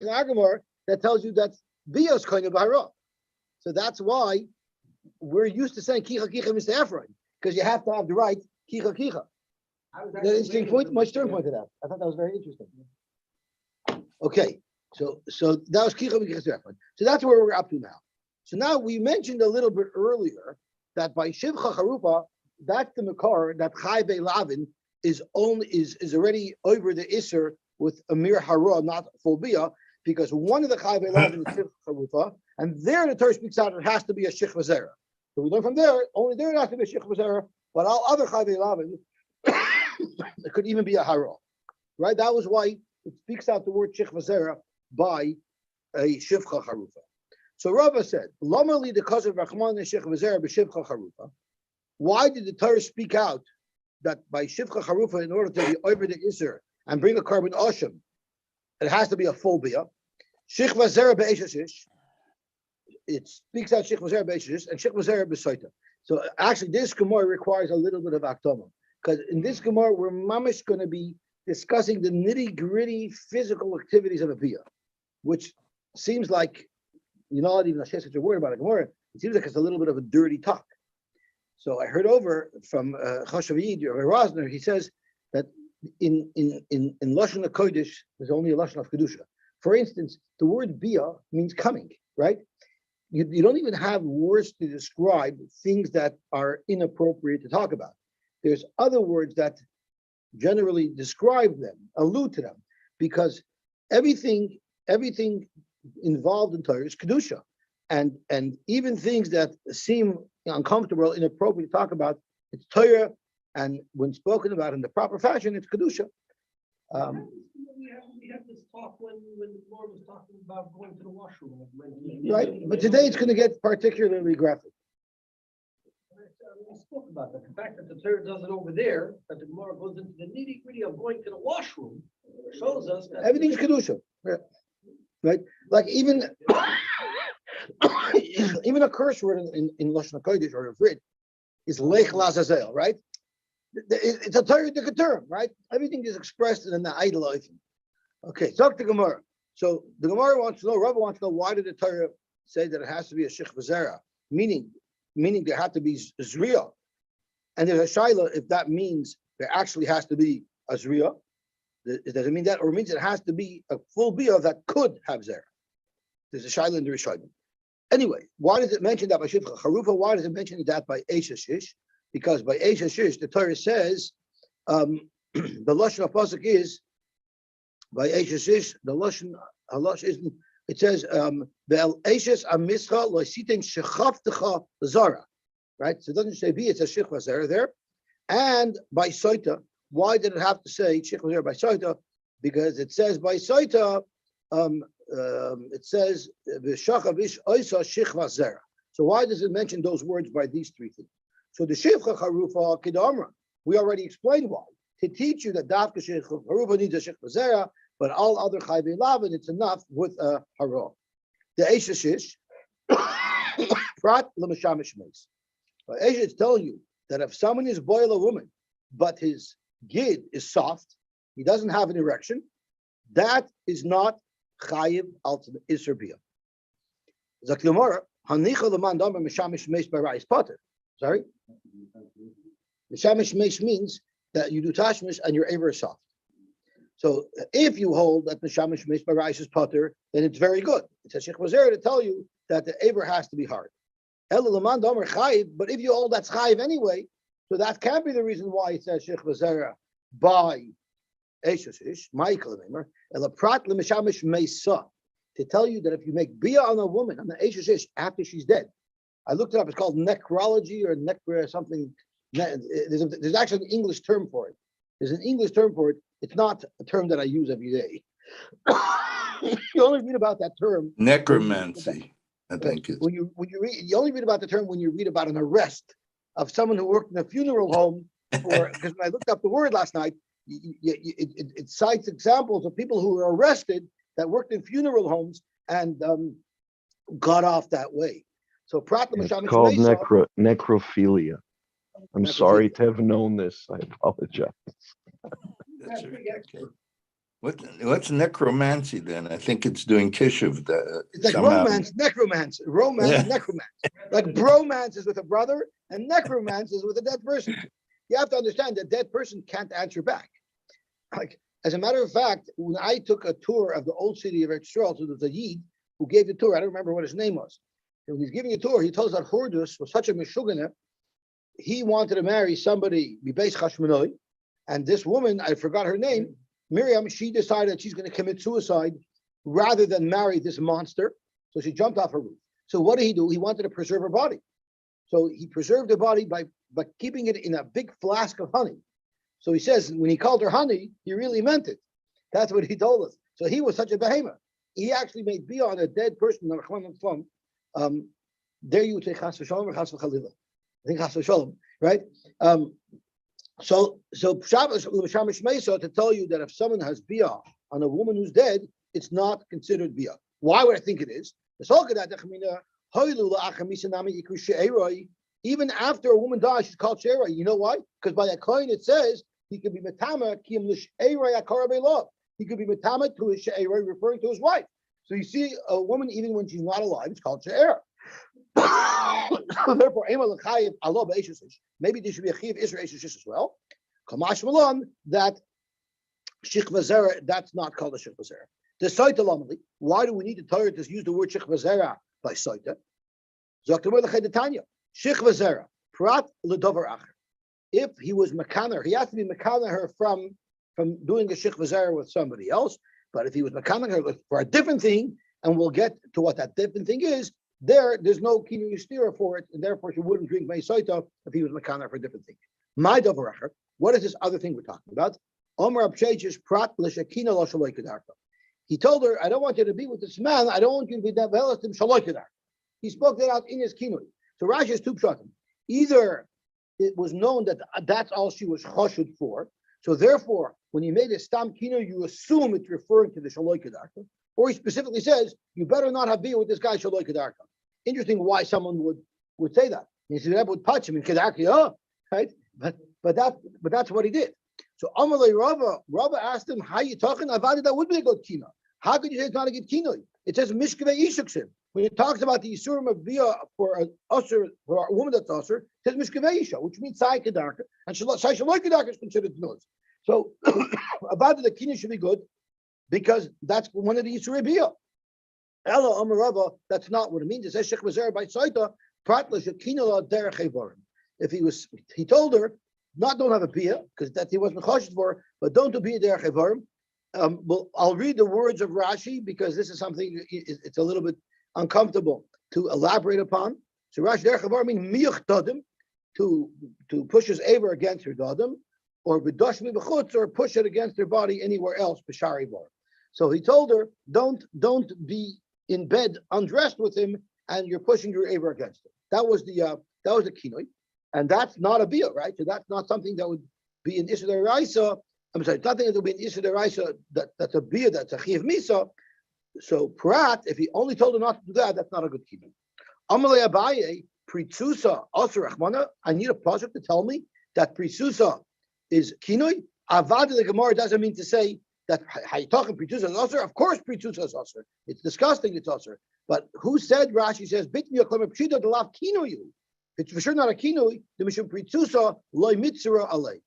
in Agamor that tells you that Bia is kind of Bahara. So that's why we're used to saying Kicha Kicha Mr. Ephraim, because you have to have the right Kicha Kicha. That interesting point. My Stern pointed out. I thought that was very interesting. Okay, so that was Kicha Kicha Mr. Ephraim. So that's where we're up to now. So now we mentioned a little bit earlier that by Shivcha Charupa, that's the Makar that Chai Lavin is already over the Isser with Amir Hara, not full Bia, because one of the Chai Lavin is Shivcha Charupa, and there the Torah speaks out it has to be a Shich Vazera. So we learn from there, only there it has to be a Shich Vazera, but all other Chai Lavin, it could even be a Hara. Right? That was why it speaks out the word Shich Vazera by a Shivcha Charufa. So Rava said, Lomali the cause of Rachman and Shich Vazera b'Shivcha Charufa. Why did the Torah speak out that by Shivcha Charufa, in order to be over the Isser and bring a carbon Osham, it has to be a full Bia? Shich Vazera b'Esheshish, it speaks out Shich Vazera b'Esheshish and Shich Vazera b'Soita. So actually, this Gemara requires a little bit of Akdama, because in this Gemara, we're mamish going to be discussing the nitty-gritty physical activities of a Bia, which seems like, you're not even such a word about it. Gemara, it seems like it's a little bit of a dirty talk. So I heard over from Choshavid or Rosner, he says that in Lashon HaKodesh, there's only a Lashon of Kedusha. For instance, the word Bia means coming, right? You don't even have words to describe things that are inappropriate to talk about. There's other words that generally describe them, allude to them, because everything involved in Torah is Kedusha. And even things that seem uncomfortable, inappropriate to talk about, it's Torah, and when spoken about in the proper fashion, it's Kedusha. We have this talk when the Lord was talking about going to the washroom. Right, but today it's going to get particularly graphic. We spoke about that. The fact that the Torah does it over there, that the Gemara goes into the nitty-gritty of going to the washroom, shows us that Everything's Kedusha. Right? Like even a curse word in Lashon HaKodesh or a Vrit is Lech Lazazel, right? It's a Torah term, right? Everything is expressed in the idol. Okay, talk to Gemara. So the Gemara wants to know, Rabbi wants to know, why did the Torah say that it has to be a Shich Vazera? Meaning there had to be Zriya. And there's a Shaila if that means there actually has to be a Zriya. Does it mean that? Or it means it has to be a full Bia that could have Zera? There's a Shaila in the Rishayim. Anyway, why does it mention that by Shivcha Charufa? Why does it mention that by Eishashish? Because by Eishashish, the Torah says, the Lashon of Pasuk is, by Eishashish, the Lashon is, it says, Be'el Eishes Amischa Loisitin Shechavtecha Zara. Right? So it doesn't say B, it says Shich Vazera there. And by Soita, why did it have to say Shich Vazera by Soita? Because it says by Soita, it says V'shachavish Oisa Shich Vazera. So why does it mention those words by these three things? So the Shivcha Charufa Kedamra, we already explained why. To teach you that Dafka Shivcha Charufa needs a Shich Vazera, but all other Chayvei Lavin, it's enough with a Hara. The Eishashish, Prat L'Mashamish Meis. Esha is telling you that if someone is boil a woman, but his gid is soft, he doesn't have an erection, that is not Chayiv Altan Isser. Zaklimora, Hanicha Laman Damar Mishamish Meis Barais Potter. Sorry? Mishamish Meis means that you do Tashmish and your Aver is soft. So if you hold that Mishamish Meis Barais is Potter, then it's very good. It's a Shich Vazera to tell you that the Aver has to be hard. But if you hold that's chayiv anyway, so that can't be the reason why it says Shich Vazera by Eishashish, Michael Nemer, Elaprat Lemeshamish Meisa, to tell you that if you make Bia on a woman, on the Eishashish, after she's dead, I looked it up, it's called necrology or something. There's actually an English term for it. There's an English term for it. It's not a term that I use every day. You only read about that term. Necromancy. I think it's when you read, you only read about the term when you read about an arrest of someone who worked in a funeral home. Because when I looked up the word last night, it cites examples of people who were arrested that worked in funeral homes and got off that way. So it's called necrophilia. I'm sorry to have known this. I apologize. that's right. Okay. What's necromancy then? I think it's doing kishuv. It's like somehow. necromancy. Yeah. Necromancy. Like bromance is with a brother and necromancy is with a dead person. You have to understand that dead person can't answer back. Like, as a matter of fact, when I took a tour of the old city of Eretz Yisrael, so there was a Yid who gave the tour. I don't remember what his name was. And when he's giving a tour, he told us that Hordus was such a meshugana. He wanted to marry somebody, Mibeis Chashmonoi, and this woman, I forgot her name, Miriam, she decided she's going to commit suicide rather than marry this monster. So she jumped off her roof. So what did he do? He wanted to preserve her body. So he preserved her body by keeping it in a big flask of honey. So he says, when he called her honey, he really meant it. That's what he told us. So he was such a behemoth. He actually made bia on a dead person. There you take chas v'shalom or chas v'chalila. I think chas v'shalom, right? So Shabbos l'shamish meisa to tell you that if someone has bia on a woman who's dead, it's not considered bia. Why would I think it is? Even after a woman dies, she's called she'erai. You know why? Because by that coin it says he could be metama kiyam l'she'erai akara be'lov. He could be metama to his she'erai, referring to his wife. So you see a woman even when she's not alive, it's called she'erai. Therefore, maybe there should be a chiv isra eshes as well. Kamash Malon, that shikva zera, that's not called a shikva zera. The Saita Lamali, why do we need the Torah to use the word shikva zera by Saita? Zoktamur l'chedetanya, shikva zera, prat l'dover acher. If he was mekaner, he has to be mekaner her from doing a shikva zera with somebody else. But if he was mekaner her for a different thing, and we'll get to what that different thing is, there's no kinu yistira for it, and therefore she wouldn't drink mei soita if he was mekaner for a different thing. My dover acher, what is this other thing we're talking about? Omer absheiches prat l'shekina lo shaloi kedarka. He told her, I don't want you to be with this man. I don't want you to be that velastim shaloi kedarka. He spoke that out in his kinui. So Rashi has two pshatim. Either it was known that that's all she was choshud for. So therefore, when you made a stam kino, you assume it's referring to the shaloi kedarka. Or he specifically says, you better not have beer with this guy shaloi kedarka. Interesting why someone would say that. He said that would touch him in kedarka, right? But that's what he did. So Amalei Rava asked him, how you talking? Avadi, that would be a good kino. How could you say it's not a good kino? It says mishkevei ishuksim. When it talks about the yisurim of bia for a woman that's usher, it says mishkevei isha, which means sai kedarka, and sai shaloi kedarka is considered nuz. So Avadi, the kino should be good because that's one of the yisurim bia. Ella Amarava, that's not what it means. It says shech mazer by saita pratla shekinola derech evarim. If he told her, don't have a bia because that he wasn't choshed for, but don't do bia derech evarim. Well, I'll read the words of Rashi because this is something it's a little bit uncomfortable to elaborate upon. So Rashi derech evarim means miyuch dadim, to push his aver against her dadim, or v'dosh mi b'chutz, or push it against her body anywhere else b'shari bar. So he told her, don't be in bed undressed with him, and you're pushing your aver against him. That was the kinoi, and that's not a bia, right? So that's not something that would be an issur deraisa. I'm sorry, nothing that would be an issur deraisa. That's a bia, that's a chiv misa. So prat, if he only told her not to do that, that's not a good kinoi. Amalei Abaye pritzusa asur rachmana. I need a pasuk to tell me that pritzusa is kinoi. Avad the Gemara doesn't mean to say that how you talking pritzusa is usher. Of course, pritzusa is usher. It's disgusting. It's usher. But who said? Rashi says bit me a klema pshita to lav kinoyu. It's for sure not a kinui. The mishum pritzusa loy mitzura alei.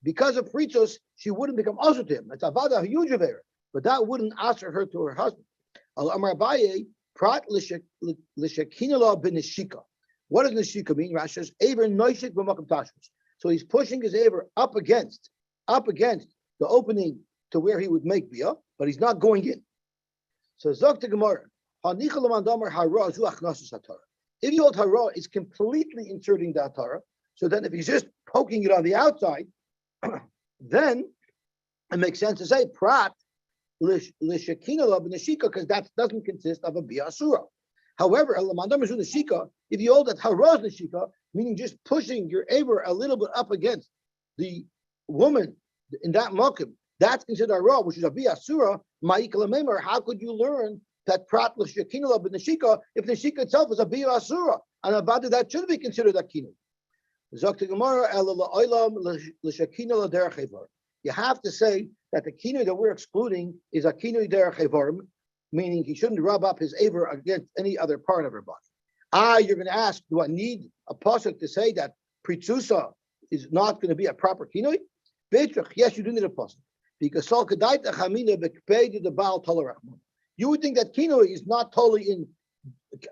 Because of pritzus, she wouldn't become usher to him. It's avada a huge aver, but that wouldn't usher her to her husband. Al amar Abaye prat l'shekinala b'neshika. What does neshika mean? Rashi says aver noishik b'makam tashkus. So he's pushing his aver up against the opening to where he would make bia, but he's not going in. So Zok to Gemara, if you hold hara is completely inserting the hatara, so then if he's just poking it on the outside, then it makes sense to say prat l'shekina b'neshika, because that doesn't consist of a bia asura. However, if you hold that hara is neshika, meaning just pushing your aver a little bit up against the woman in that makom, that's considered a raw, which is a bia asura. How could you learn that prat l'shekina b'neshika if the neshika itself is a bia asura, and about that should be considered a kinu? You have to say that the kinui that we're excluding is a kinui derech evarim, meaning he shouldn't rub up his aver against any other part of her body. You're going to ask, do I need a pasuk to say that pritzusa is not going to be a proper kinui? Yes, you do need a pasuk. Because you would think that kinui is not totally in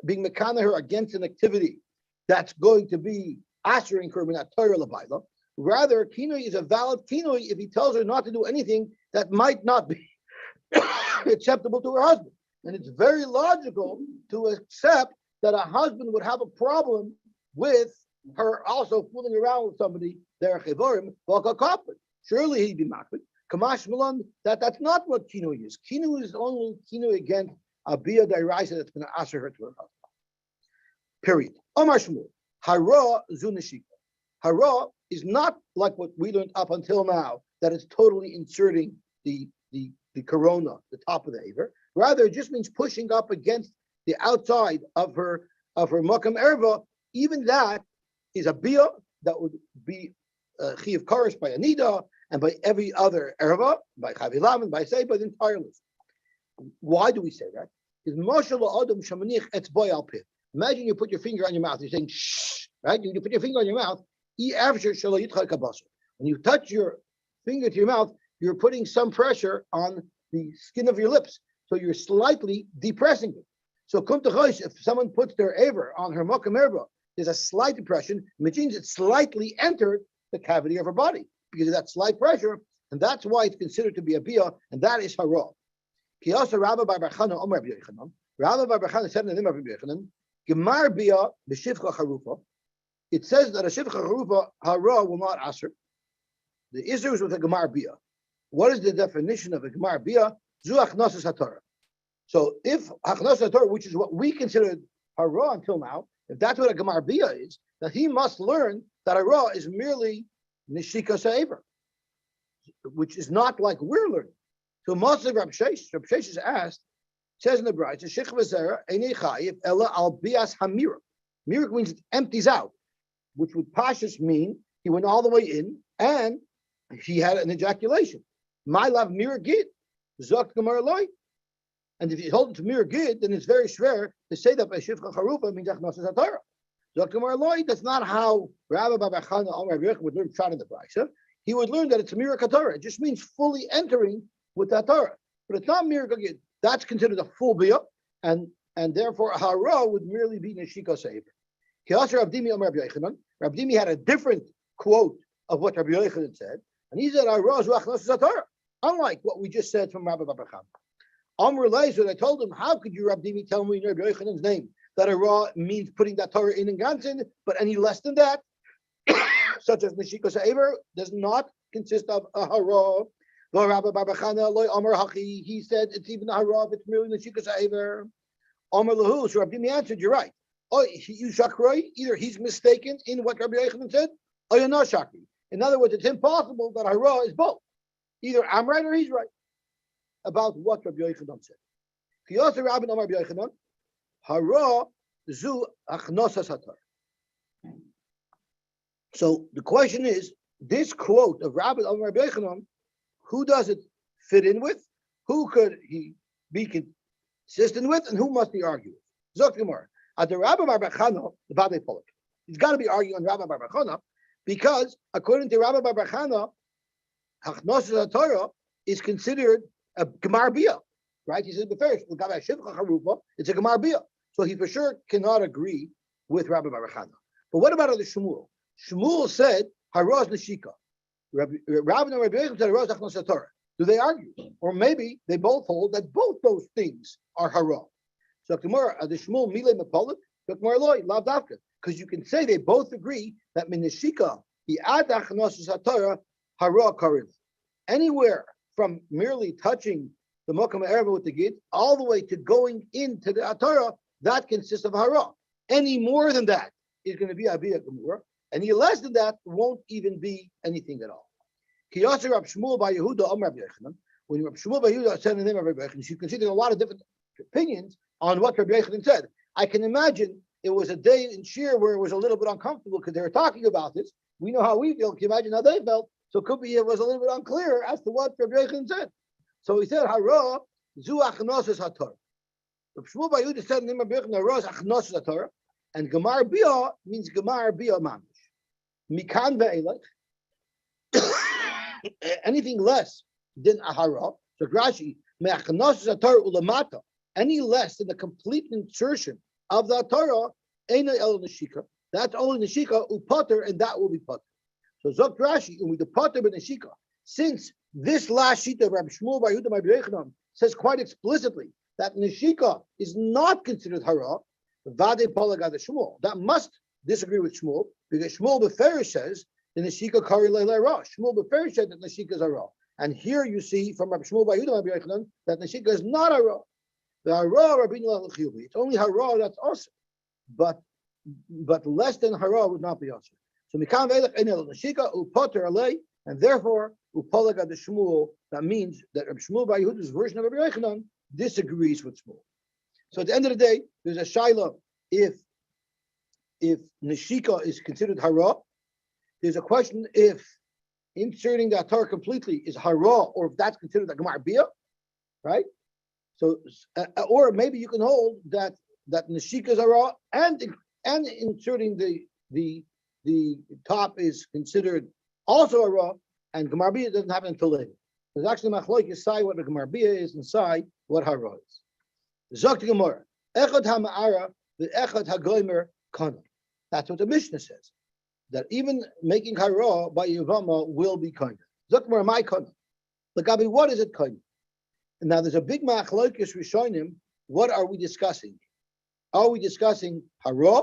being mekana her against an activity that's going to be ashering her minat Torah l'bayla. Rather, kinui is a valid kinui if he tells her not to do anything that might not be acceptable to her husband. And it's very logical to accept that a husband would have a problem with her also fooling around with somebody there. Surely he'd be makbid. Kamash Milan, that's not what kinui is. Kinui is only kinui against a bia dairaisa that's going to usher her to her husband. Period. Omar Shmuel, hara zunashika. Hara is not like what we learned up until now, that it's totally inserting the corona, the top of the aver. Rather, it just means pushing up against the outside of her makam erva. Even that is a bia that would be chiv kares by anida and by every other erva, by chavilam and by say, by the entire list. Why do we say that? Because mashal adam shamanich etzboy al pit. Imagine you put your finger on your mouth. You're saying shh, right? You put your finger on your mouth. When you touch your finger to your mouth, you're putting some pressure on the skin of your lips. So you're slightly depressing it. So if someone puts their aver on her makam erva, there's a slight depression, which means it slightly entered the cavity of her body because of that slight pressure, and that's why it's considered to be a bia, and that is hara. Rabbi Bar Chana Omer Rabbi Yochanan. Rabbi Bar Chana said in the name of Rabbi Yochanan, Gemar bia b'shivcha charufa. It says that a shivcha charufa hara will not answer. The issue is with a gemar bia. What is the definition of a gemar bia? Zu achnosas haTorah. So if achnosas haTorah, which is what we considered hara until now, if that's what a gemar bia is, then he must learn that hara is merely nishika se'ever, which is not like we're learning. So Moshe Rav Sheish is asked, says in the Bride, Shich v'zera einei chayiv ela al bias hamira. Mirak means it empties out, which would pashas mean he went all the way in and he had an ejaculation. My love mirak gid, zok gemar loy. And if you hold it to mirak gid, then it's very rare to say that by shivcha charufa means achnosas haTorah. Zok gemar loy. That's not how Rabbi Bar Chana Omer Rabbi Yochanan would learn pshat in the Bride. He would learn that it's a mirak haTorah. It just means fully entering with that Torah, but it's not mirak gid. That's considered a full bia, and therefore hara would merely be neshika se'ever. Rabbi Dimi had a different quote of what Rabbi Yochanan said, and he said hara zu achnosas haTorah, unlike what we just said from Rabbi Bar Chana. Amr Lei, so I told him, how could you, Rabbi Dimi, tell me in Rabbi Yochanan's name that hara means putting that Torah in ganzen, but any less than that, such as neshika se'ever, does not consist of a hara. He said it's even a hara if it's merely neshika se'ever. Amar lahu, so Rabbi Dimi answered, you're right. Either he's mistaken in what Rabbi Yochanan said, or you're not shakri. In other words, it's impossible that hara is both. Either I'm right or he's right about what Rabbi Yochanan said. Kiyasa Rabbi Amar Rabbi Yochanan, hara zu achnosas haTorah. So the question is, this quote of Rabbi Amar Rabbi Yochanan, who does it fit in with? Who could he be consistent with? And who must he argue with? Zok Gemara. At the Rabbi Bar Chana, the Badei Polak. He's got to be arguing on Rabbi Bar Chana because, according to Rabbi Bar Chana, Achnosas haTorah is considered a gemar bia, right? He said the first, it's a gemar bia. So he for sure cannot agree with Rabbi Bar Chana. But what about the Shmuel? Shmuel said, Haraz neshika. Rabbi and Rabbi Yochanan said hara achnosas haTorah. Do they argue? Or maybe they both hold that both those things are hara. So tomorrow, the Shmuel Mile Mapolik, Gemara Loy, Lav Davka. Because you can say they both agree that Minashika, the Ad Achnosas haTorah, hara karin. Anywhere from merely touching the Mokam Erva with the Gid, all the way to going into the haTorah, that consists of hara. Any more than that is going to be Abiyah Gemura. Any less than that won't even be anything at all. Kiyasir Rab Shmuel by Yehuda Rabbi Yochanan. When Rab Shmuel by Yehuda said the name of Rabbi Yochanan, you can see there's a lot of different opinions on what Rabbi Yochanan said. I can imagine it was a day in Shir where it was a little bit uncomfortable because they were talking about this. We know how we feel. Can you imagine how they felt? So it could be it was a little bit unclear as to what Rabbi Yochanan said. So he said, Hara, zu achnosis haTorah. Shmuel Bar Yehuda said, Rabbi Yochanan, Hara is achnosis haTorah, and Gemar Bia means Gemar Bia Mamish. Mikan ve'elech, anything less than a Hara, so Rashi, me'achnosis haTorah ulamata, any less than the complete insertion of the Torah, Eina El Neshika, that's only Neshika, Upater, and that will be Pater. So Zok Rashi, and with the Pater ben Neshika, since this last sheet of Rabbi Shmuel Bar Yehuda Rabbi Yochanan says quite explicitly that Neshika is not considered Hara, Vade Polagad Shmuel. That must disagree with Shmuel, because Shmuel Beferish says the Neshika Kari Leila Ra. Shmuel Beferish said that Neshika is Hara. And here you see from Rabbi Shmuel Bar Yehuda Rabbi Yochanan that Neshika is not Hara. The Hara Rabbi Chiyuvi. It's only Hara that's awesome. But less than Hara would not be awesome. So Mikan Ve'elech Enel Neshika Upoter Alei, and therefore Upolaga the Shmuel. That means that Rabbi Shmuel Bar Yehuda's version of Rabbi Yochanan disagrees with Shmuel. So at the end of the day, there's a shaila if Neshika is considered Hara. There's a question if inserting the Torah completely is Hara, or if that's considered a Gemar Bia, right? So, or maybe you can hold that Neshika is Hara, and inserting the top is considered also Hara, and Gemar Bia doesn't happen until later. There's actually machlokes inside what the Gemar Bia is, inside what Hara is. Zok Gemara, Echad HaMa'ara, the Echad HaGoimer Kana. That's what the Mishnah says. That even making Hara by Yevamos will be Kana. Zok Gemara, my Kana. Lagabi, what is it Kana? And now there's a big machlokes Rishonim. What are we discussing? Are we discussing Hara,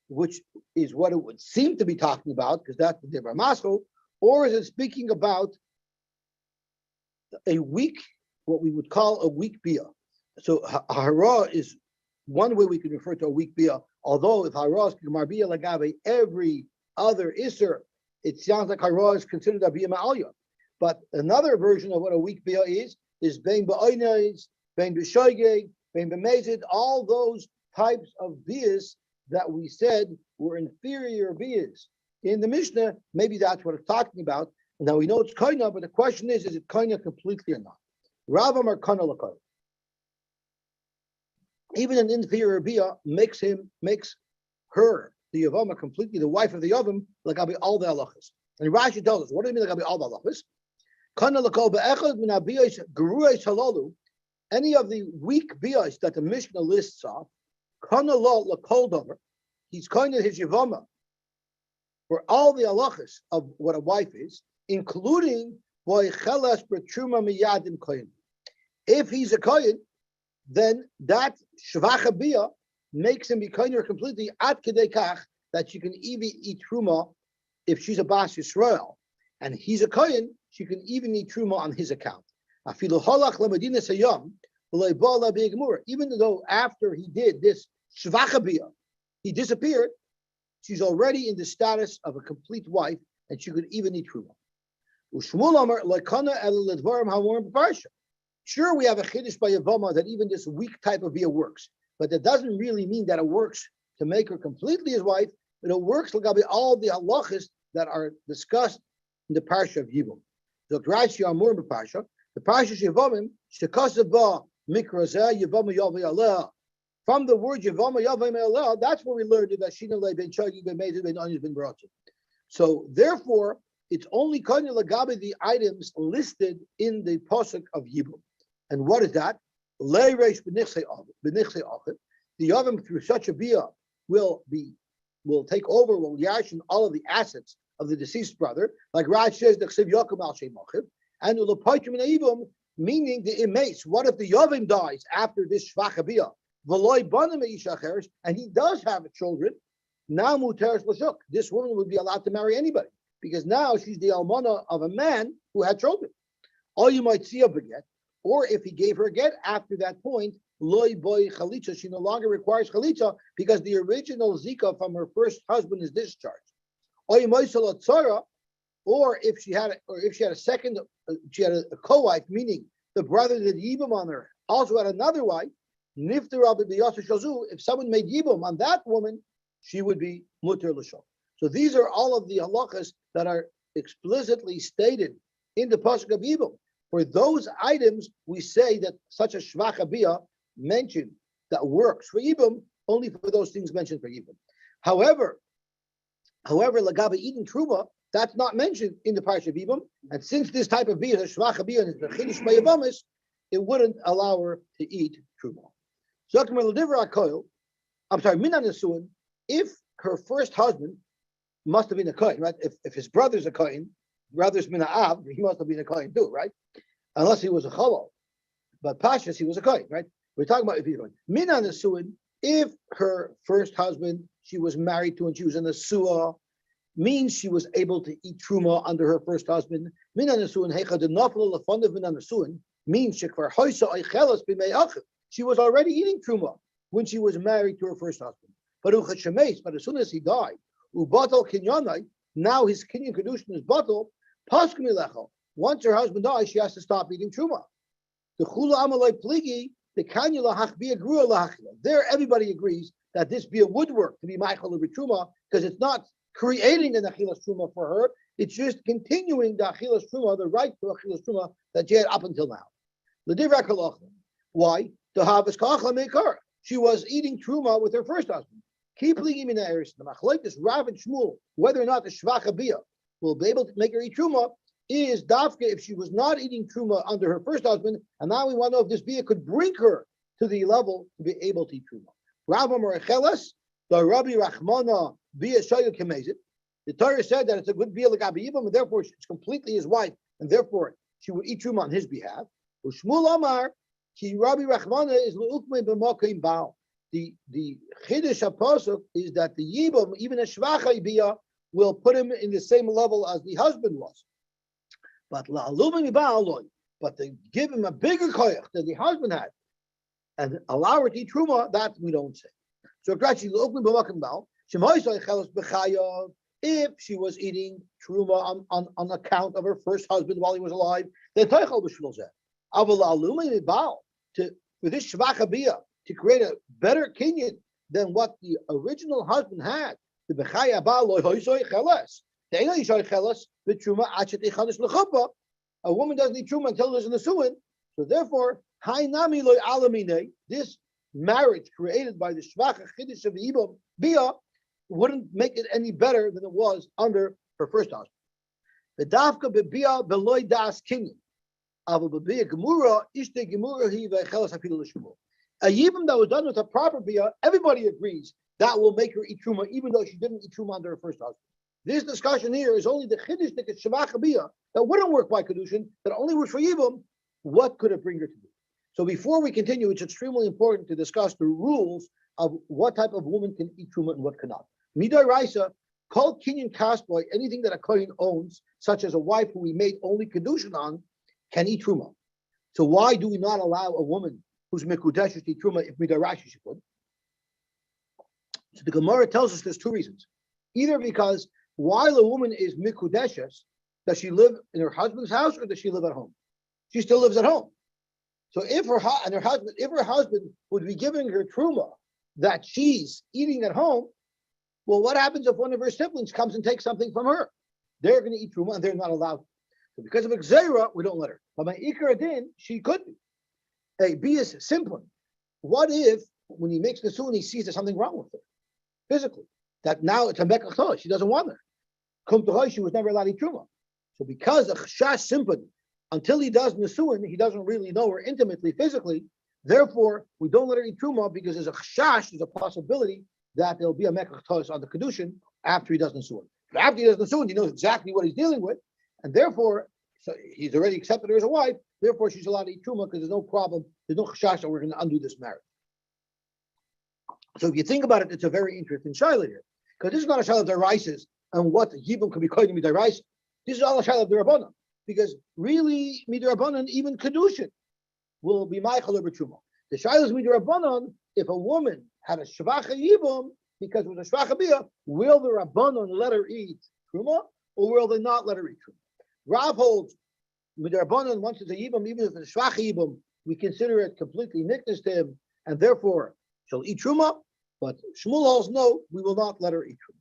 which is what it would seem to be talking about, because that's the Devar Maschel, or is it speaking about a weak, what we would call a weak bia? So Hara is one way we can refer to a weak bia, although if Hara is Gemar Bia Lagabe, every other Isser, it sounds like Hara is considered a bia ma'alya. But another version of what a weak bia is bein ba'oinais, bein b'shoigeg, bein b'mezid, all those types of bias that we said were inferior bias. In the Mishnah, maybe that's what it's talking about. Now we know it's kaina, but the question is it kaina completely or not? Ravam or kana l'kaina. Even an inferior bia makes her, the Yevama, completely the wife of the Yavam, like I'll be all the halachas. And Rashi tells us, what do you mean like I'll be all the halachas? Kana l'kol be'echad min ha'biyos geruos halalu, any of the weak bias that the Mishnah lists off, kana lo l'kol davar, he's kind of his Yevama for all the halachas of what a wife is, including boy chelas b'truma miyadim kohen. If he's a kohen, then that shvacha bia makes him be kohen completely at kedei kach that she can even eat truma if she's a bas Yisrael, and he's a kohen, she can even eat truma on his account. Afilu halach leMedina sayam v'lo ba'ala b'gemura. Even though after he did this shvacha bia, he disappeared, she's already in the status of a complete wife, and she could even eat truma. Sure, we have a chiddush by Yevamos that even this weak type of bia works, but that doesn't really mean that it works to make her completely his wife, but it works like all the halachas that are discussed in the parsha of Yibum. The Rashi Amur b'parsha, the parsha Yevamim shekasav ba mikrazeh Yevama yavei aleh. From the word Yevama yavei aleh, that's where we learned that Shina le ben Chagi ben Mezer ben Onius ben Baratzim. So therefore, it's only Kanya Lagabe the items listed in the Pasuk of Yibum. And what is that? Le reish b'nichsei achid. The Yavim through such a bia will take over, will yashin all of the assets of the deceased brother, like Raj says, the Chsiv Yakum al Shem Achid, and Ulopoichim in Yibum, meaning the imace. What if the Yavim dies after this shvacha bia? V'loi banim eishacheres, and he does have children. Now muteres l'shuk. This woman would be allowed to marry anybody, because now she's the almana of a man who had children. Or you might see a beget, or if he gave her a get after that point, loy boy chalitza, she no longer requires chalitza because the original zika from her first husband is discharged. Or you might sell a tzara, or if she had a second, she had a co-wife, meaning the brother that yibum on her also had another wife. Nifter al b'yaseh shazu. If someone made yibum on that woman, she would be muter l'shok. So these are all of the halachas that are explicitly stated in the pasuk of Yibum. For those items, we say that such a shvacha bia mentioned that works for Yibum only for those things mentioned for Yibum. However, lagabe eating truma, that's not mentioned in the parsha of Yibum, and since this type of bia is a shvacha bia and it's the chiddush by Yevamos, it wouldn't allow her to eat truma. I'm sorry, minan nesuin, if her first husband must have been a kohen, right? If his brother's a kohen, brother's mina av, he must have been a kohen too, right? Unless he was a cholol. But pashas, he was a kohen, right? We're talking about if he's going. Minan nesuin, if her first husband she was married to and she was in a suah, means she was able to eat truma under her first husband. Minan nesuin heicha de nafel lefandev minan nesuin means shekvar hoysa oichelas b'mei she was already eating truma when she was married to her first husband. But as soon as he died, ubatal kinyanai, now his kinyan kedushin is batal. Paskumilecha. Once her husband dies, she has to stop eating truma. The chula amaloi pligi, the kanya lahach bia grua lahachila. There, everybody agrees that this bia would work to be maichal over truma because it's not creating an achilas truma for her. It's just continuing the achilas truma, the right to achilas truma that she had up until now. L'divrei kol achla. Why? To have kachla meikar. She was eating truma with her first husband. Keep leaving in the areas. The machlokes Rav and Shmuel, whether or not the shvacha bia will be able to make her eat truma, is dafka if she was not eating truma under her first husband, and now we want to know if this bia could bring her to the level to be able to eat truma. Rav Amar Echeles, the Rabbi Rachmana bia shayu kemezit. The Torah said that it's a good bia like Abi Yibam, and therefore she's completely his wife, and therefore she would eat truma on his behalf. Shmuel Amar. Ki Rabbi Rachmana is l'ukmei b'makim baal. The chiddush apasuk is that the yibam, even a shvacha bia, will put him in the same level as the husband was. But la'alumim ba'aloi, but to give him a bigger koyach than the husband had, and allow her to eat truma, that we don't say. So gradually l'ukmei b'makim baal. Shemoisai chelas b'chayav. If she was eating truma on account of her first husband while he was alive, then teichel b'shvil zeh. For this shvacha bia to create a better kinyan than what the original husband had. A woman doesn't eat truma until there's an asuin. So therefore, this marriage created by the shvacha chiddush of the bia wouldn't make it any better than it was under her first husband. The dafka bebia beloy das kinyan. A yibum that was done with a proper bia, everybody agrees that will make her eat truma, even though she didn't eat truma under her first husband. This discussion here is only the chiddush that shvacha bia that wouldn't work by kedushin, that only works for yibum. What could it bring her to do? So before we continue, it's extremely important to discuss the rules of what type of woman can eat truma and what cannot. Midai Raisa, called kinyan kasboy, anything that a kohen owns, such as a wife who we made only kedushin on, can eat truma. So why do we not allow a woman who's mekudesh to eat truma if midarashi she could? So the Gemara tells us there's two reasons. Either because while a woman is mikudeshes, does she live in her husband's house or does she live at home? She still lives at home. So if her husband would be giving her truma that she's eating at home, well, what happens if one of her siblings comes and takes something from her? They're going to eat truma and they're not allowed to. So because of Xera, we don't let her. But by Ikar Adin, she could be. A B is simple. What if, when he makes the suin, he sees there's something wrong with her, physically? That now it's a mekach, she doesn't want her. Kum to she was never allowed to eat truma. So because of Chash Simpan, until he does Nisuin, he doesn't really know her intimately, physically. Therefore, we don't let her eat truma because there's a chash, there's a possibility that there'll be a mekach on the kedushin after he does Nisuin. But after he does Nisuin, he knows exactly what he's dealing with. And therefore, so he's already accepted her as a wife. Therefore, she's allowed to eat truma because there's no problem. There's no chashash that we're going to undo this marriage. So if you think about it, it's a very interesting shaila here, because this is not a shaila of deraises and what yibum could be called midarais. This is all a shaila of derabanan, because really midarabanan, even kedushin will be maichal over truma. The shaila is midarabanan. If a woman had a shvacha yibum because it was a shvacha bia, will the rabbanon let her eat truma or will they not let her eat truma? Rav holds midarabanan, once it's a yibum, even if it's a shvacha yibum, we consider it completely niknas to him, and therefore she'll eat truma. But Shmuel holds no, we will not let her eat truma.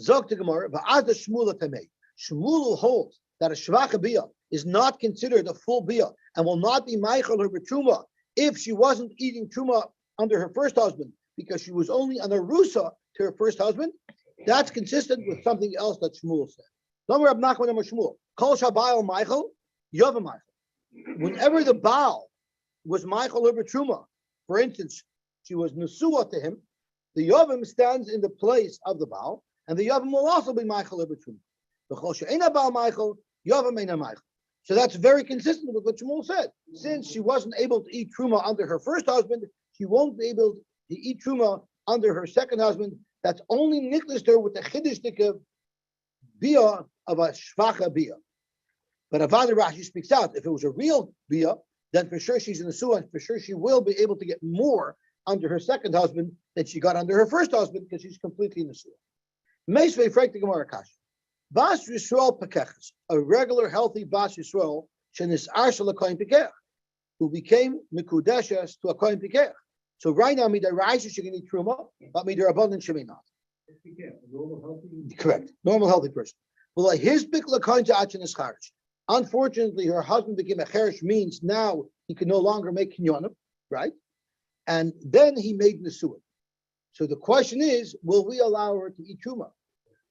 Zog to Gemara, va'az the Shmuel tamei. Shmuel holds that a shvacha bia is not considered a full bia and will not be meichel her truma if she wasn't eating truma under her first husband because she was only an arusa to her first husband. That's consistent with something else that Shmuel said. Whenever the Baal was Michael over Truma, for instance, she was Nesua to him, the Yevim stands in the place of the Baal, and the Yevim will also be Michael over Truma. So that's very consistent with what Shmuel said. Since she wasn't able to eat Truma under her first husband, she won't be able to eat Truma under her second husband. That's only nicklished her with the chiddush bia of a shvacha bia. But Avad Rashi speaks out. If it was a real bia, then for sure she's in the suah, and for sure she will be able to get more under her second husband than she got under her first husband because she's completely in the suah. Meisvei frek the Gemara Kash. Bas Yisrael pekechas, a regular healthy Bas Yisrael, shenis arsha l'koyin pekech, who became mikudeshes to a koyin pekech. So right now, midaraisa she can eat truma, but midarabandon she may not. Correct, normal healthy person. Well, his bikla koyin to achin is charish. Unfortunately, her husband became a cherish, means now he can no longer make kinyonim, right? And then he made nesuah. So the question is, will we allow her to eat truma?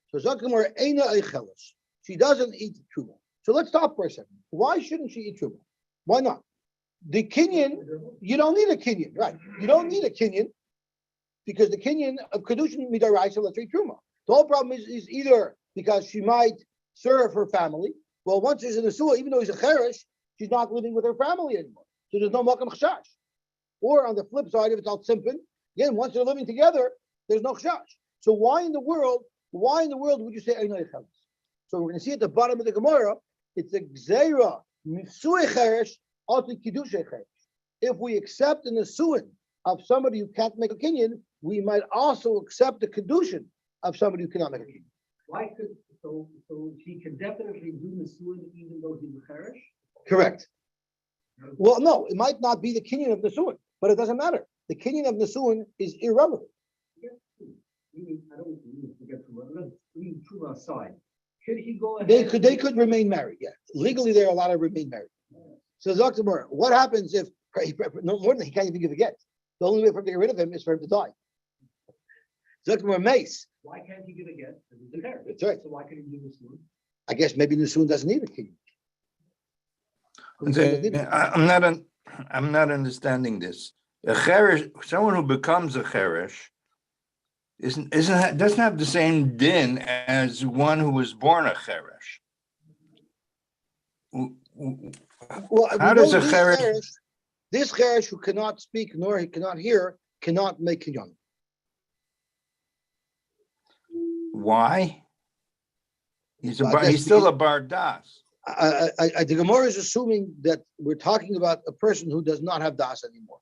So Zakimar Eina Eichelis. She doesn't eat truma. So let's stop for a second. Why shouldn't she eat truma? Why not? The kinyan, you don't need a kinyan, right? You don't need a kinyan because the kinyan of kedushin midaraisa let's eat truma. The whole problem is either because she might serve her family. Well, once she's in the suah, even though he's a cherish, she's not living with her family anymore. So there's no makam chashash. Or on the flip side, if it's al simpin, again, once they're living together, there's no chashash. So why in the world would you say Einay Chelis? So we're going to see at the bottom of the Gemara, it's a gzeira mifsui cherish atu kiddushay cherish. If we accept an asuin of somebody who can't make a kinyan, we might also accept the kedushin of somebody who cannot make a kinyan. Why could so he can definitely do Nisuin even though he's a cherish? Correct. Well, no, it might not be the kinyan of Nisuin, but it doesn't matter. The kinyan of Nisuin is irrelevant. I don't need to get to leave Truma aside. Could he go ahead? They could remain married, yeah. Legally, they're allowed to remain married. So Dr. Moore, what happens if no more than he can't even give a get? The only way for him to get rid of him is for him to die. Dr. Moore Mace. Why can't he give a get? He's a cherish. That's right. So why can't he do Nisuin? I guess maybe Nisuin doesn't need a king. I'm not understanding this. A cherish, someone who becomes a cherish, doesn't have the same din as one who was born a cherish. Well, how does a cherish? This cherish who cannot speak nor he cannot hear cannot make kinyan. Why? He's still a bardas. The Gemara is assuming that we're talking about a person who does not have das anymore.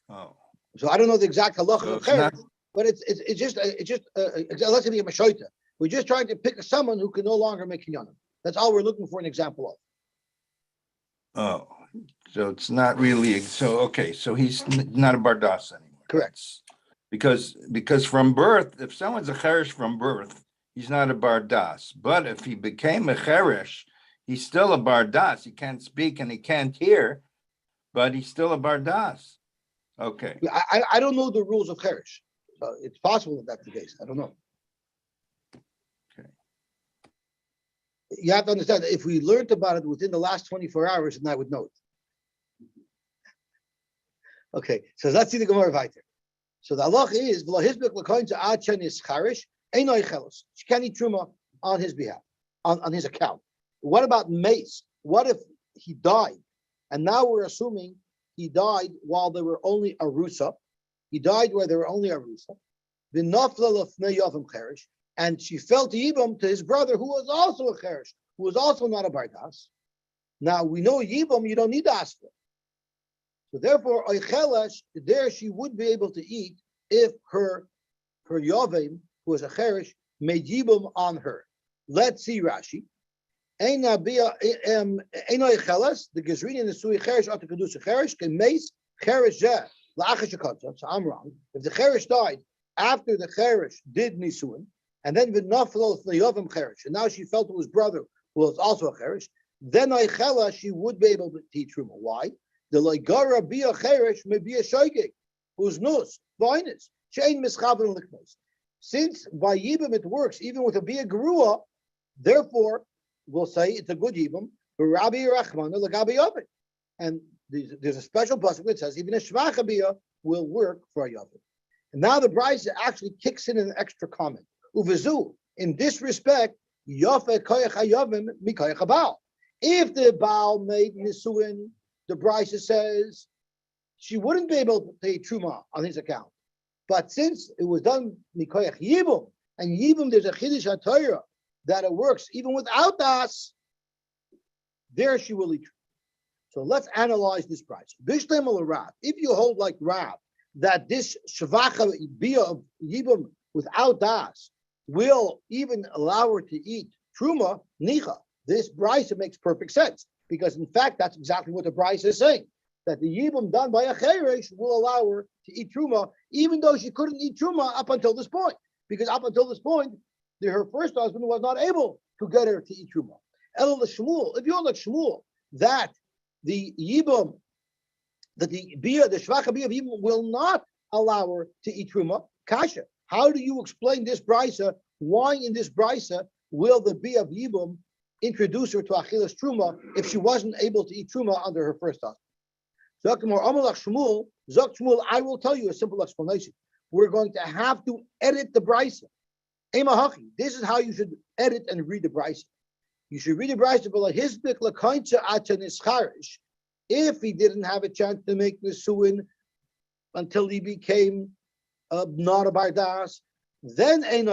Oh. So I don't know the exact halacha of cherish, but it's just let's say a mashoita. We're just trying to pick someone who can no longer make kinyanim. That's all we're looking for an example of. Oh, so it's not really so he's not a bardas anymore. Correct. Because from birth, if someone's a cherish from birth, he's not a bardas. But if he became a cherish, he's still a bardas. He can't speak and he can't hear, but he's still a bardas. Okay. I don't know the rules of cherish. It's possible that that's the case. I don't know. Okay. You have to understand that if we learned about it within the last 24 hours, then I would know it. Okay, so let's see the Gemara weiter. So the halacha is she can't eat truma on his behalf, on his account. What about mace? What if he died? And now we're assuming he died while there were only arusa. He died where there were only arusa. And she fell to Yibam to his brother, who was also a cherish, who was also not a bardas. Now we know Yibam, you don't need to ask for. So therefore, there she would be able to eat if her Yavim, who was a cherish, made Yibam on her. Let's see Rashi. The Gezrini and the Sui Cherish ought to produce a Cherish, can mace Cherish Zeh, so I'm wrong. If the Cherish died after the Cherish did Nisuin, and then v'naflo l'yovim cherish, and now she felt it was brother who was also a cherish, then Eichela, she would be able to eat truma. Why? The loigara be a cherish may be a shoygig, who's nus, vinus, chain mischaber liknos. Since by yibam it works even with a bia gerua, therefore we'll say it's a good yibam. But Rabbi Rachmana lagabi oven, and there's a special pasuk that says even a shvacha bia will work for a yavim. And now the Brisa actually kicks in an extra comment. Uvezu, in this respect, yafe koyach hayavim mikoyach habal. If the Baal made nisuin, the Brisa says she wouldn't be able to pay truma on his account. But since it was done mikoyach yibum, and yibum there's a chiddush haTorah that it works even without das, there she will eat truma. So let's analyze this Brisa. Bishleim al Rav. If you hold like Rav that this shvacha bia of yibum without das will even allow her to eat truma nicha, this Brisa makes perfect sense, because in fact that's exactly what the Brisa is saying, that the yibum done by a cheresh will allow her to eat truma, even though she couldn't eat truma up until this point, because up until this point her first husband was not able to get her to eat truma. El Shmuel, if you're like Shmuel, that the yibum, that the shvacha bia of yibum will not allow her to eat truma, kasha. How do you explain this brisa? Why in this brisa will the bia of yibum introduce her to achilas truma if she wasn't able to eat truma under her first husband? Zok Shmuel, I will tell you a simple explanation. We're going to have to edit the brisa. This is how you should edit and read the brisa. You should read the brisa, if he didn't have a chance to make nisuin until he became not a bardas, then his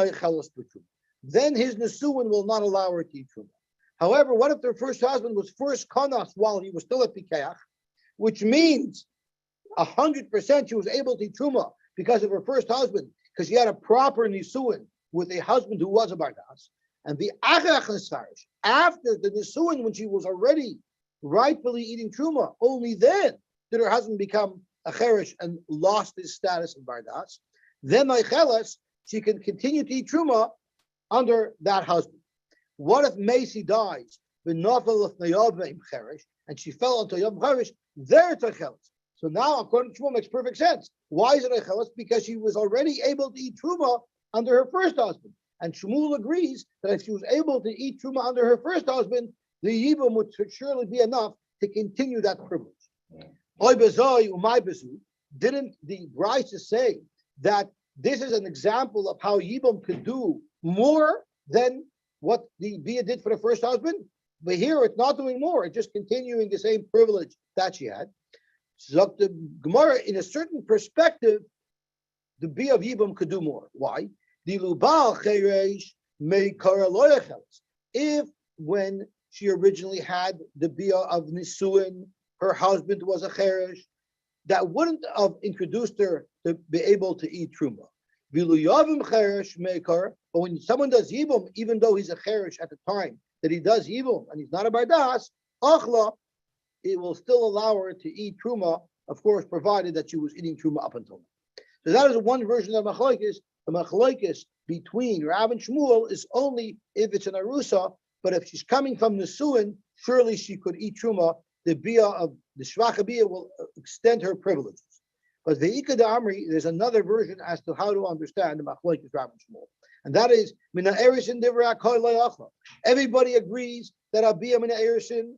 nisuin will not allow her to eat truma. However, what if their first husband was first kanas while he was still at pikeach, which means 100% she was able to eat truma because of her first husband, because she had a proper nisuin with a husband who was a bardas, and the achach nesarish, after the nisuin, when she was already rightfully eating truma, only then did her husband become a cherish and lost his status of bardas. Then Eicheles, she can continue to eat truma under that husband. What if Macy dies, and she fell into Yom Cherish? There it's Eicheles. So now, according to Shmuel, makes perfect sense. Why is it Eicheles? Because she was already able to eat truma under her first husband. And Shmuel agrees that if she was able to eat truma under her first husband, the yibum would surely be enough to continue that privilege. Didn't the Brisa say that this is an example of how yibum could do more than what the Bia did for the first husband? But here it's not doing more, it's just continuing the same privilege that she had. So the Gemara, in a certain perspective, the Bia of yibum could do more. Why? If when she originally had the bia of nisuin, her husband was a cheresh, that wouldn't have introduced her to be able to eat truma. But when someone does yibum, even though he's a cheresh at the time that he does yibum and he's not a bardas, achla, it will still allow her to eat truma, of course, provided that she was eating truma up until now. So that is one version of machlokes. The machlokes between Rav and Shmuel is only if it's an arusa, but if she's coming from Nisuin, surely she could eat truma. The bia of the shvacha bia will extend her privileges. But the Ikad Amri, there's another version as to how to understand the machlokes Rav and Shmuel, and that is mina erisin divra kol le'achla. Everybody agrees that a bia mina erisin,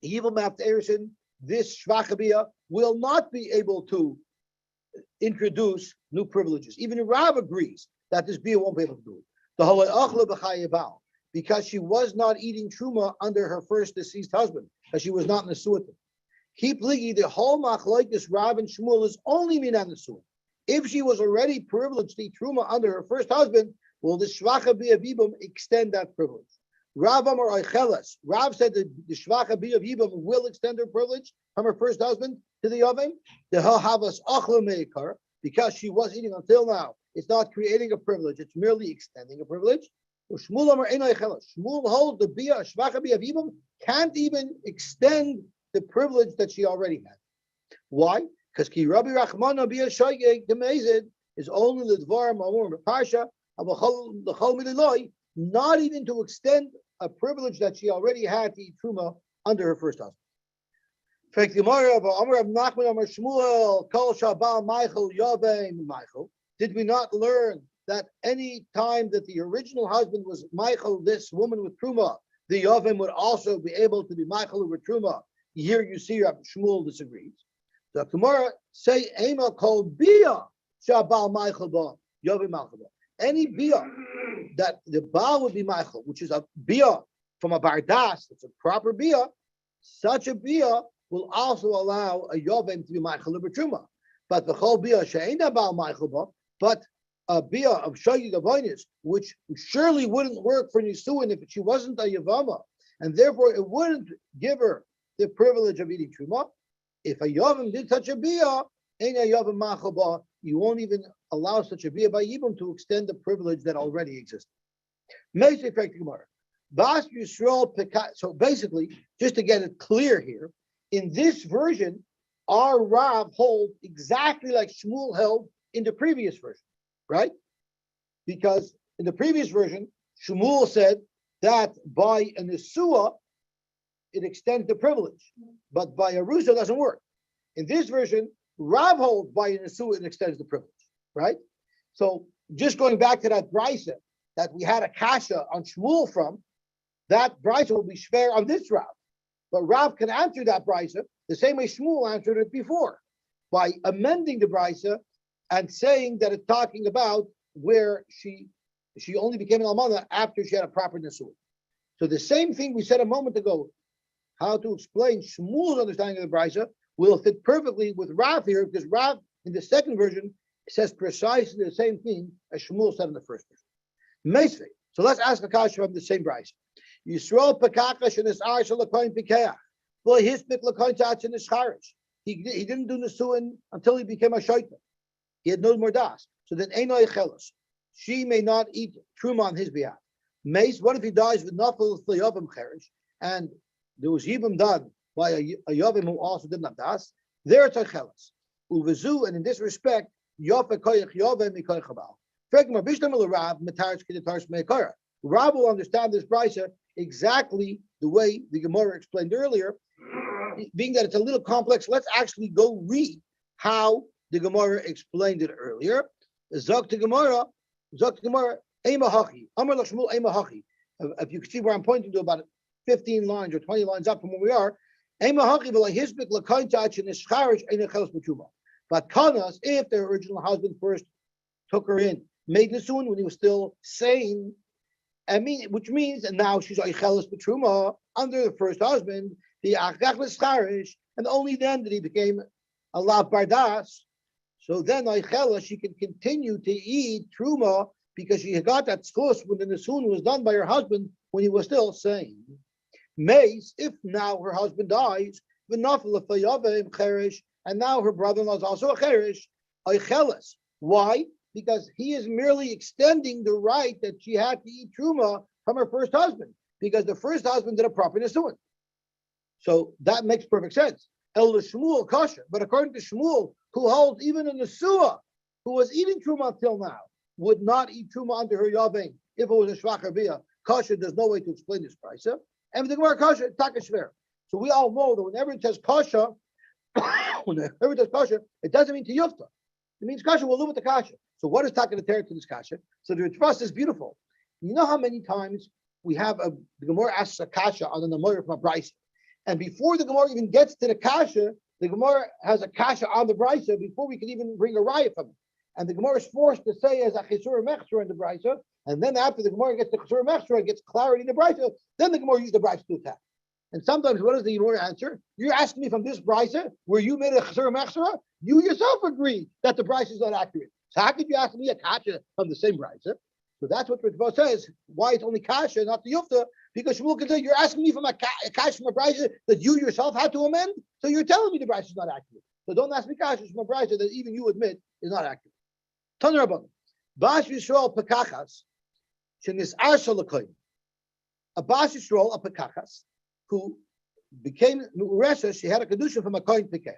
evil after erisin, this shvacha bia will not be able to introduce new privileges. Even Rav agrees that this bia won't be able to do it. Because she was not eating truma under her first deceased husband, because she was not nesuah. Keep ligi, the whole machlokes Rav and Shmuel is only mina nesuah. If she was already privileged to eat truma under her first husband, will the shvacha bia vibum extend that privilege? Rav Amar Eicheles. Rav said that the shvacha bia vibum will extend her privilege from her first husband to the Yavim. The havas achla meikar, because she was eating until now. It's not creating a privilege; it's merely extending a privilege. Shmuel holds the bia shvacha bia vibum can't even extend the privilege that she already had. Why? Because ki Rabbi Rachmana bia shoygeg demezid is only the dvar ma'amur parsha not even to extend a privilege that she already had to eat truma under her first husband. Did we not learn that any time that the original husband was Michael, this woman with truma, the Yovim would also be able to be Michael with truma? Here you see Shmuel disagrees. The Gemara say Ema called Bia Shabal Michael Ba Yovim Michael. Any Bia that the Baal would be Michael, which is a Bia from a Bardas, it's a proper Bia, such a Bia will also allow a Yovim to be Michael with truma. But the whole Bia She'ena Baal Michael Ba, but a Bia of Shagi Gavonis, which surely wouldn't work for Nisuin if she wasn't a Yevama, and therefore it wouldn't give her the privilege of eating Truma. If a Yavim did such a Bia, ain't a Yavim Machaba, you won't even allow such a Bia by Yibam to extend the privilege that already existed. So basically, just to get it clear here, in this version, our Rav holds exactly like Shmuel held in the previous version, right? Because in the previous version, Shmuel said that by a Nesua, it extends the privilege, but by a Rusa doesn't work. In this version, Rav holds by a Nesua, it extends the privilege, right? So just going back to that Brisa that we had a Kasha on Shmuel from, that Brisa will be shver on this Rav. But Rav can answer that Brisa the same way Shmuel answered it before, by amending the Brisa and saying that it's talking about where she only became an almana after she had a proper nesua. So the same thing we said a moment ago, how to explain Shmuel's understanding of the Brisa, will fit perfectly with Rav here, because Rav in the second version says precisely the same thing as Shmuel said in the first version. So let's ask a kasha from the same Brisa. Yisrael pekakash and his arsh alakoin pikeach. Well, his pik lakoin tzatz in his charish. He didn't do nesuin until he became a shaitan. He had no more das. So then Einoi Chelos. She may not eat truma on his behalf. Mace, what if he dies with nafel yavim cherish, and there was yibum done by a yavim who also didn't have das? There it's a chelos. Uvezu, and in this respect, yafe koyach yavim mikoy chabal. Frekma bishtamel Rav metaris kidatars meikara. Rav will understand this brisa exactly the way the Gemara explained earlier. Being that it's a little complex, let's actually go read how the Gemara explained it earlier. Zok to Gemara, Ema Hachi. Amar Lashmul Ema Hachi. If you can see where I'm pointing to, about 15 lines or 20 lines up from where we are. Ema Hachi v'la hisbik l'kain ta'ach and ischarish ein chelos b'tshuma. But kanas, if their original husband first took her in, made nesuin when he was still sane, which means, and now she's chelos b'truma under the first husband, the achach l'scharish, and only then did he became a lav bardas. So then she can continue to eat truma because she got that schus when the nesuin was done by her husband when he was still sane. Mace, if now her husband dies, and now her brother-in-law is also a cherish, why? Because he is merely extending the right that she had to eat truma from her first husband, because the first husband did a proper nesuin. So that makes perfect sense. El Shmuel kasha, but according to Shmuel, who holds even a nesua, who was eating truma until now, would not eat truma under her yavim if it was a shvachar bia. Kasha, there's no way to explain this brisa. And the Gemara kasha, takashver. So we all know that whenever it says kasha, it doesn't mean to yufta. It means kasha. We'll live with the kasha. So what is taking the terror to this kasha? So the trust is beautiful. You know how many times we have the Gemara asks a kasha on the Nemorah from a brisa, and before the Gemara even gets to the kasha, the Gemara has a kasha on the brisa before we can even bring a raya from it. And the Gemara is forced to say as a chisur mechsur in the brisa, and then after the Gemara gets the chisur mechsur and gets clarity in the brisa, then the Gemara uses the brisa to attack. And sometimes what does the Gemara answer? You're asking me from this brisa where you made a chisur mechsur, you yourself agree that the brisa is not accurate. So how could you ask me a kasha from the same brisa? So that's what Ritva says, why it's only kasha, not the yufta, because Shmuel can say, you're asking me from a kasha from a brisa that you yourself had to amend, so you're telling me the brisa is not accurate. So don't ask me kasha from a brisa that even you admit is not accurate. Tanur Rabbanan, Bas Yisrael pekachas, shenis arsha l'koyin. A Bas Yisrael, a pekachas, who became Nu'uresa, she had a kedusha from a koyin pekach.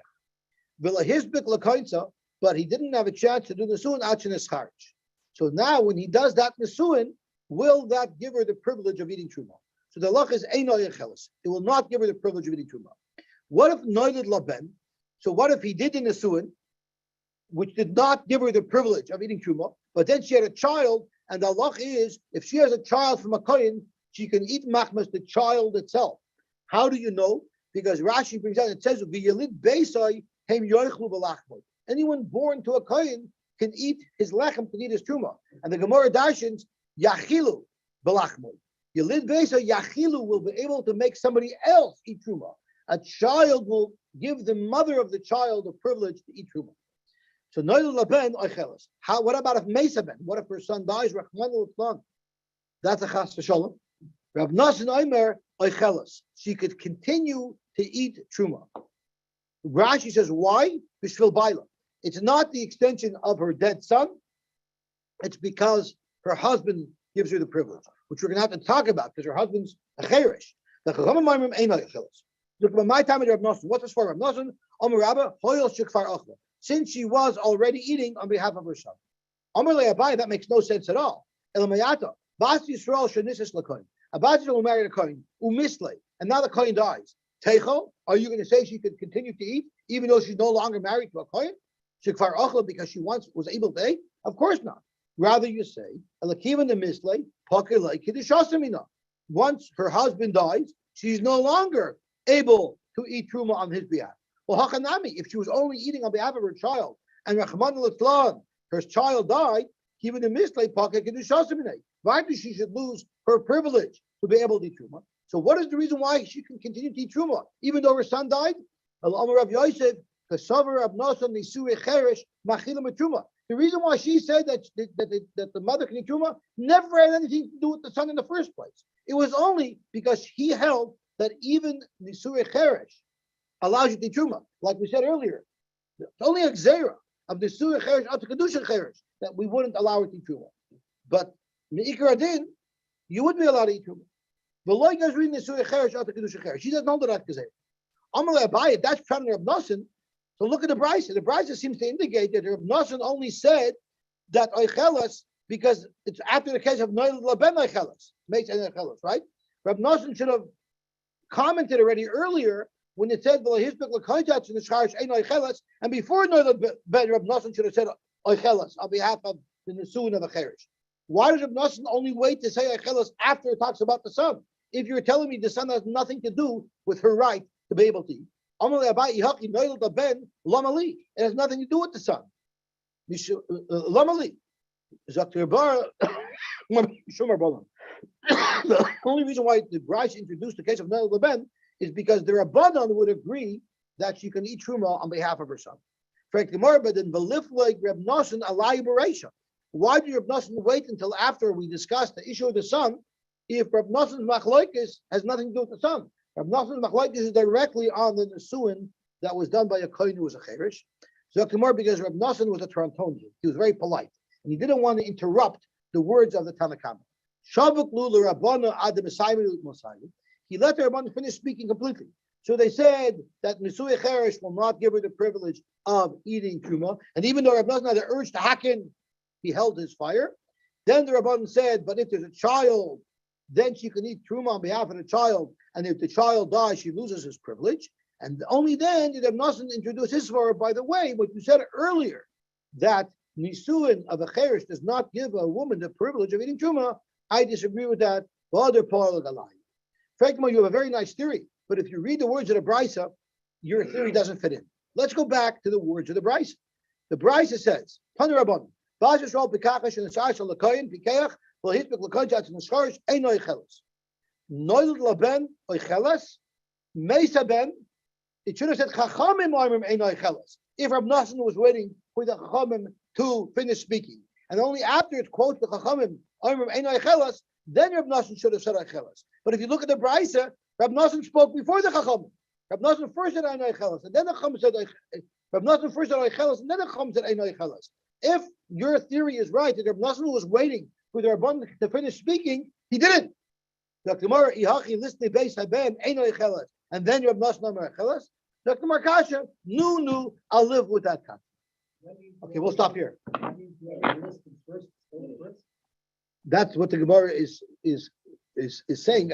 V'la hizbik l'koyinsa, but he didn't have a chance to do the nesuin achin escharich. So now when he does that Nesuin, will that give her the privilege of eating Truma? So the halach is Eino Yecheles. It will not give her the privilege of eating Truma. What if Noilid Laben? So what if he did the Nesuin, which did not give her the privilege of eating Truma, but then she had a child, and the halach is, if she has a child from a kohen, she can eat machmas, the child itself. How do you know? Because Rashi brings out, it says, V'yelid beisai hem yoichlu b'lachmoi. Anyone born to a kohen can eat his lechem, can eat his truma. And the Gemara darshans, yachilu b'lachmoi. Yelid beisai, yachilu will be able to make somebody else eat truma. A child will give the mother of the child the privilege to eat truma. So noilul laben oichelas. How? What about if Mesa ben? What if her son dies? Rachmana litzlan. That's a chas v'shalom. Rav Nasan Omer oichelas. She could continue to eat truma. Rashi says why? Bishvil baila. It's not the extension of her dead son. It's because her husband gives her the privilege, which we're going to have to talk about because her husband's a cherish. The chachamim ma'amrim ein oichelas. Look at my time at Rav Nasan. What's this for? Rav Nasan Omer Rabba hoyel shikfar ochla. Since she was already eating on behalf of her son. Amar le'abai, that makes no sense at all. Elamayata, Bas Yisrael shenisis l'kohen. Abat Yisrael will marry a kohen, umisle, and now the kohen dies. Teichel, are you going to say she could continue to eat even though she's no longer married to a kohen? Shekfar ochla, because she once was able to eat? Of course not. Rather you say, Elakiva the misle, pokelei kiddushasam. Once her husband dies, she's no longer able to eat truma on his behalf. Well, Hachanami, if she was only eating on behalf of her child, and Rachman al-Islam, her child died, even in Mislay pocket why does she should lose her privilege to be able to eat truma? So what is the reason why she can continue to eat truma, even though her son died? The reason why she said that the mother can eat truma never had anything to do with the son in the first place. It was only because he held that even Nisui Cheresh allows you to eat truma, like we said earlier. It's only a gzera of the surah cheresh out to kedusha cheresh that we wouldn't allow her to eat truma. But meikar adin, you would be allowed to eat truma. The loy is reading the surah cheresh out to kedusha cheresh. She doesn't know that gzera. Amalei Abaye, that's trying to Reb Nosson. So look at the brisa. The brisa seems to indicate that Reb Nosson only said that oichelas because it's after the case of noil laben oichelas, makes and oichelas, right? Reb Nosson should have commented already earlier when it said and before Ben Reb Nosson should have said oichelas on behalf of the nesuin of the cherish. Why does Reb Nosson only wait to say oichelas after it talks about the son? If you're telling me the son has nothing to do with her right to be able to eat, it has nothing to do with the son. The only reason why the Bryce introduced the case of Noel Leben is because the Rabbanon would agree that she can eat truma on behalf of her son. Why did Reb Nosson wait until after we discussed the issue of the son if Reb Nosson's machlokes has nothing to do with the son? Reb Nosson's machlokes is directly on the nesuin that was done by a kohen who was a cherish. So because Reb Nosson was a Torontonian, he was very polite and he didn't want to interrupt the words of the Tanakhama. He let the Rabbanon finish speaking completely. So they said that Nisui Cheresh will not give her the privilege of eating truma. And even though Rabbanon had the urge to hacken, he held his fire. Then the Rabbanon said, but if there's a child, then she can eat truma on behalf of the child. And if the child dies, she loses his privilege. And only then did Rabbanon introduce his svara. By the way, what you said earlier, that Nisuin of a Cheresh does not give a woman the privilege of eating truma, I disagree with that. Frankly, you have a very nice theory, but if you read the words of the Brisa, your theory doesn't fit in. Let's go back to the words of the Brisa. The Brisa says, it should have said if Rab Nosson was waiting for the Chachamim to finish speaking. And only after it quotes the Chachamim, then Rab Nosson should have said Eichelas. But if you look at the Brisa, Rab Nosson spoke before the Chachamim. Rab Nosson first said Eichelas, and then the Chachamim said Rab Nosson first said Eichelas, and then the Chachamim said Eichelas. If your theory is right, that Rab Nosson was waiting for the Rabban to finish speaking, he didn't. Dr. Mara Ihachi listening base Haben Eichelas, and then Rab Nosson Amar Eichelas. Dr. Markasha, no, I'll live with that cut. Okay, we'll stop here. That's what the Gemara is saying.